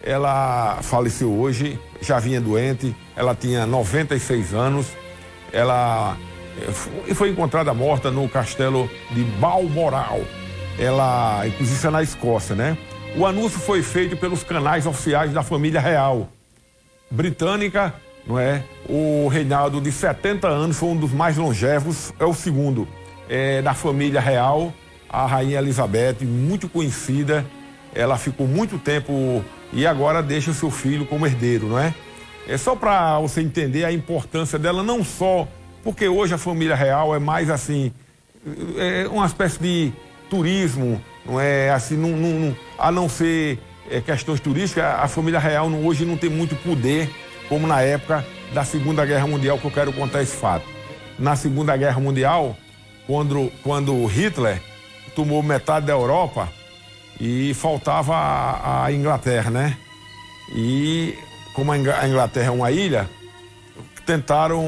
ela faleceu hoje, já vinha doente, ela tinha 96 anos, ela foi encontrada morta no castelo de Balmoral, ela, inclusive, isso é na Escócia, né? O anúncio foi feito pelos canais oficiais da família real britânica, não é? O reinado de 70 anos foi um dos mais longevos, é o segundo da família real, a rainha Elizabeth, muito conhecida, ela ficou muito tempo e agora deixa o seu filho como herdeiro, não é? É só para você entender a importância dela, não só porque hoje a família real é mais assim, uma espécie de turismo, não é assim, a não ser questões turísticas, a família real hoje não tem muito poder como na época da Segunda Guerra Mundial, que eu quero contar esse fato. Na Segunda Guerra Mundial, quando Hitler tomou metade da Europa e faltava a Inglaterra, né? E como a Inglaterra é uma ilha, tentaram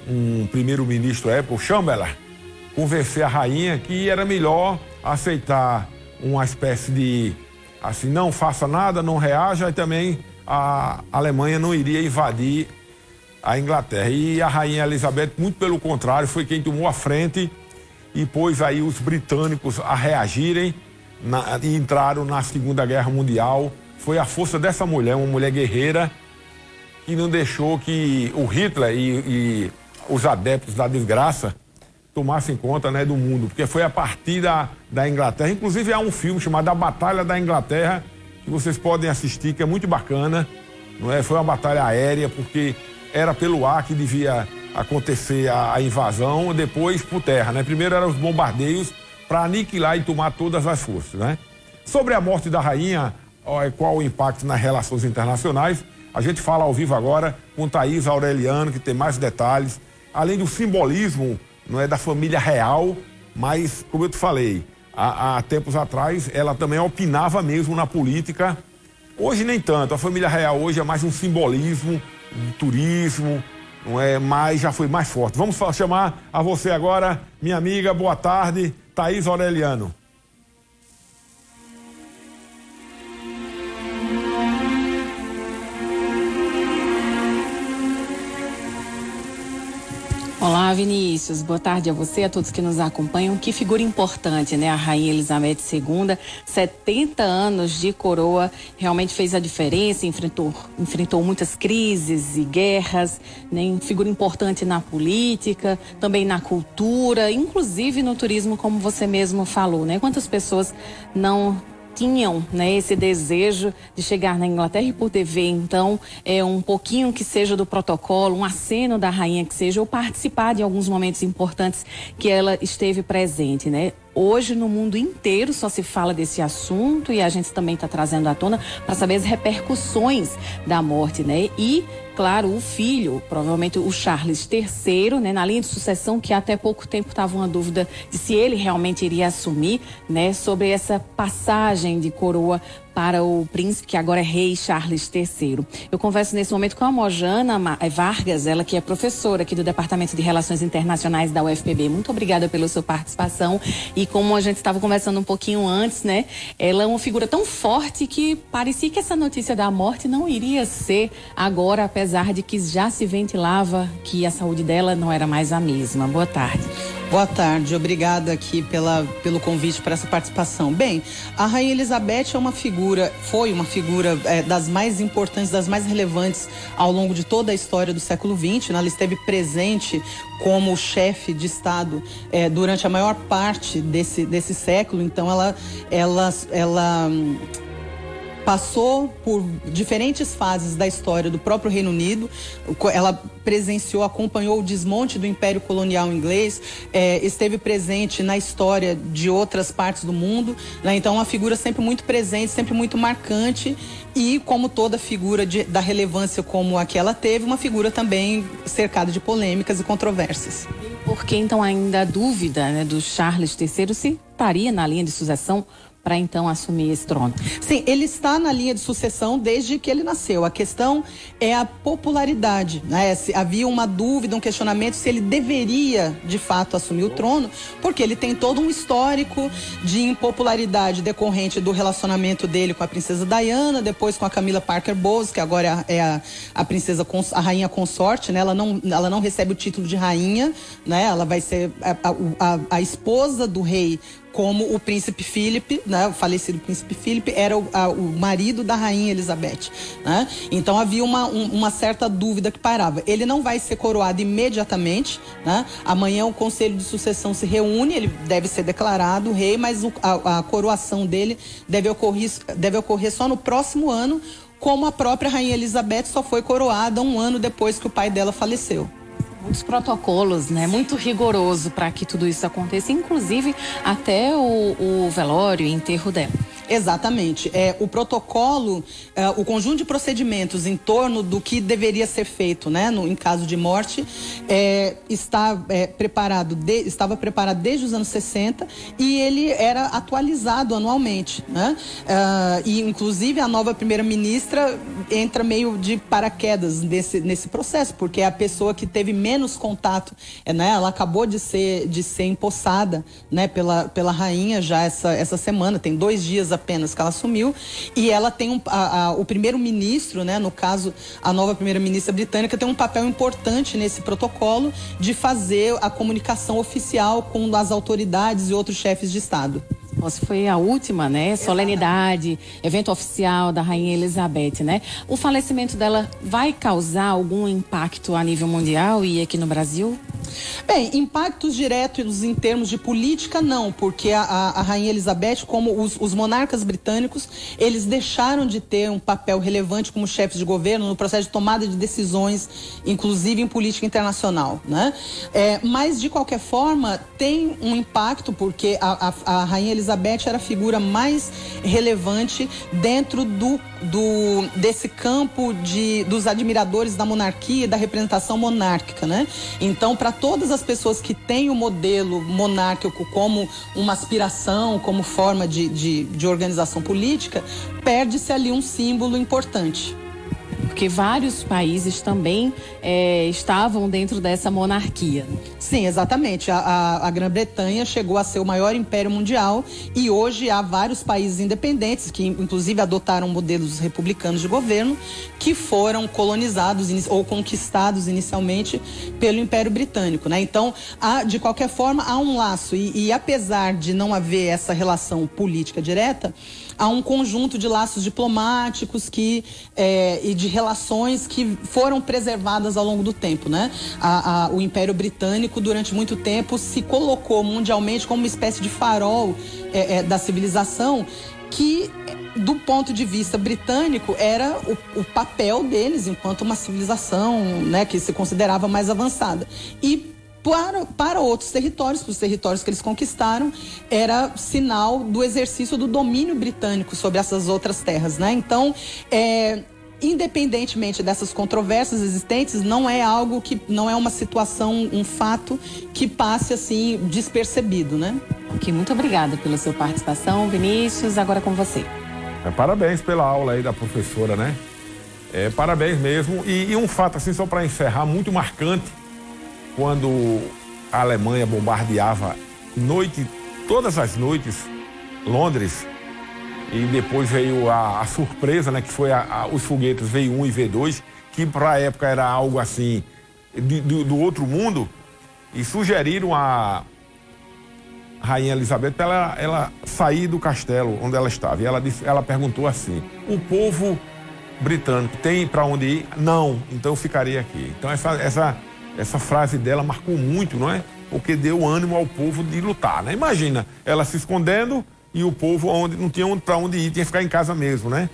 um primeiro-ministro época, o Chamberlain, convencer a rainha que era melhor aceitar uma espécie de, assim, não faça nada, não reaja, e também a Alemanha não iria invadir a Inglaterra. E a rainha Elizabeth, muito pelo contrário, foi quem tomou a frente e pôs aí os britânicos a reagirem e entraram na Segunda Guerra Mundial. Foi a força dessa mulher, uma mulher guerreira, que não deixou que o Hitler e os adeptos da desgraça tomassem conta, né, do mundo, porque foi a partir da Inglaterra. Inclusive há um filme chamado A Batalha da Inglaterra, que vocês podem assistir, que é muito bacana, não é? Foi uma batalha aérea, porque era pelo ar que devia acontecer a invasão, depois por terra, né? Primeiro eram os bombardeios para aniquilar e tomar todas as forças, né? Sobre a morte da rainha, qual o impacto nas relações internacionais, a gente fala ao vivo agora com Thaís Aureliano, que tem mais detalhes, além do simbolismo, não é, da família real, mas, como eu te falei, há tempos atrás, ela também opinava mesmo na política. Hoje nem tanto, a família real hoje é mais um simbolismo de turismo, não é, mas já foi mais forte. Vamos chamar a você agora, minha amiga, boa tarde, Thaís Aureliano. Olá, Vinícius. Boa tarde a você, a todos que nos acompanham. Que figura importante, né? A Rainha Elizabeth II, 70 anos de coroa, realmente fez a diferença, enfrentou muitas crises e guerras, né? Figura importante na política, também na cultura, inclusive no turismo, como você mesmo falou, né? Quantas pessoas não tinham, né, esse desejo de chegar na Inglaterra e poder ver, então, um pouquinho que seja do protocolo, um aceno da rainha que seja, ou participar de alguns momentos importantes que ela esteve presente, né? Hoje, no mundo inteiro, só se fala desse assunto e a gente também está trazendo à tona para saber as repercussões da morte, né? E, claro, o filho, provavelmente o Charles III, né, na linha de sucessão, que até pouco tempo estava uma dúvida de se ele realmente iria assumir, né, sobre essa passagem de coroa para o príncipe, que agora é rei Charles III. Eu converso nesse momento com a Mojana Vargas, ela que é professora aqui do Departamento de Relações Internacionais da UFPB. Muito obrigada pela sua participação. E como a gente estava conversando um pouquinho antes, né, ela é uma figura tão forte que parecia que essa notícia da morte não iria ser agora, apesar de que já se ventilava que a saúde dela não era mais a mesma. Boa tarde. Boa tarde, obrigada aqui pelo convite para essa participação. Bem, a Rainha Elizabeth foi uma figura das mais importantes, das mais relevantes ao longo de toda a história do século XX. Ela esteve presente como chefe de Estado durante a maior parte desse século, então ela passou por diferentes fases da história do próprio Reino Unido. Ela presenciou, acompanhou o desmonte do Império Colonial Inglês, esteve presente na história de outras partes do mundo, né? Então, uma figura sempre muito presente, sempre muito marcante e, como toda figura da relevância como a que ela teve, uma figura também cercada de polêmicas e controvérsias. Por que, então, ainda a dúvida, né, do Charles III se estaria na linha de sucessão para então assumir esse trono? Sim, ele está na linha de sucessão desde que ele nasceu. A questão é a popularidade, né? Havia uma dúvida, um questionamento se ele deveria, de fato, assumir o trono, porque ele tem todo um histórico de impopularidade decorrente do relacionamento dele com a princesa Diana, depois com a Camilla Parker Bowles, que agora é a princesa, a rainha consorte, né? Ela não recebe o título de rainha, né? Ela vai ser a esposa do rei, como o príncipe Philip, né, o falecido príncipe Philip, era o marido da rainha Elizabeth, né? Então havia uma certa dúvida que parava. Ele não vai ser coroado imediatamente, né? Amanhã o conselho de sucessão se reúne, ele deve ser declarado rei, mas a coroação dele deve ocorrer só no próximo ano, como a própria rainha Elizabeth só foi coroada um ano depois que o pai dela faleceu. Muitos protocolos, né? Muito rigoroso para que tudo isso aconteça, inclusive até o velório e enterro dela. Exatamente. O protocolo, o conjunto de procedimentos em torno do que deveria ser feito, né, em caso de morte, estava preparado desde os anos 60 e ele era atualizado anualmente, né? E inclusive a nova primeira-ministra entra meio de paraquedas nesse processo, porque é a pessoa que teve menos contato, né? Ela acabou de ser empossada, né, pela rainha já essa semana, tem 2 dias apenas que ela assumiu, e ela tem o primeiro-ministro, né, no caso a nova primeira-ministra britânica, tem um papel importante nesse protocolo de fazer a comunicação oficial com as autoridades e outros chefes de Estado. Nossa, foi a última, né? Solenidade, evento oficial da Rainha Elizabeth, né? O falecimento dela vai causar algum impacto a nível mundial e aqui no Brasil? Bem, impactos diretos em termos de política, não, porque a Rainha Elizabeth, como os monarcas britânicos, eles deixaram de ter um papel relevante como chefes de governo no processo de tomada de decisões, inclusive em política internacional, né? Mas, de qualquer forma, tem um impacto, porque a Rainha Elizabeth era a figura mais relevante dentro desse campo dos admiradores da monarquia e da representação monárquica, né? Então, para todas as pessoas que têm o modelo monárquico como uma aspiração, como forma de organização política, perde-se ali um símbolo importante. Porque vários países também estavam dentro dessa monarquia. Sim, exatamente. A Grã-Bretanha chegou a ser o maior império mundial e hoje há vários países independentes que inclusive adotaram modelos republicanos de governo que foram colonizados ou conquistados inicialmente pelo Império Britânico, né? Então, de qualquer forma, há um laço e apesar de não haver essa relação política direta, há um conjunto de laços diplomáticos e de relações que foram preservadas ao longo do tempo, né? O Império Britânico, durante muito tempo, se colocou mundialmente como uma espécie de farol da civilização que, do ponto de vista britânico, era o papel deles enquanto uma civilização, né, que se considerava mais avançada. E para outros territórios, para os territórios que eles conquistaram, era sinal do exercício do domínio britânico sobre essas outras terras, né? Então, independentemente dessas controvérsias existentes, não é algo que, não é uma situação, um fato que passe assim despercebido, né? Ok, muito obrigada pela sua participação, Vinícius. Agora com você. Parabéns pela aula aí da professora, né? Parabéns mesmo. E um fato assim, só para encerrar, muito marcante, quando a Alemanha bombardeava todas as noites Londres, e depois veio a surpresa, né, que foi os foguetes V1 e V2, que para a época era algo assim do outro mundo, e sugeriram a Rainha Elizabeth para ela sair do castelo onde ela estava. E ela perguntou assim: o povo britânico tem para onde ir? Não, então eu ficaria aqui. Então essa frase dela marcou muito, não é? Porque deu ânimo ao povo de lutar, né? Imagina, ela se escondendo e o povo não tinha para onde ir, tinha que ficar em casa mesmo, né?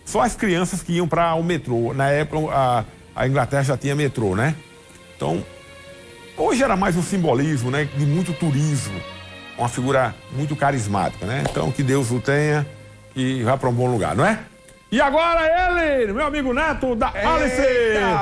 Só as crianças que iam para o metrô. Na época, a Inglaterra já tinha metrô, né? Então, hoje era mais um simbolismo, né? De muito turismo. Uma figura muito carismática, né? Então, que Deus o tenha e vá para um bom lugar, não é? E agora ele, meu amigo Neto da Alice!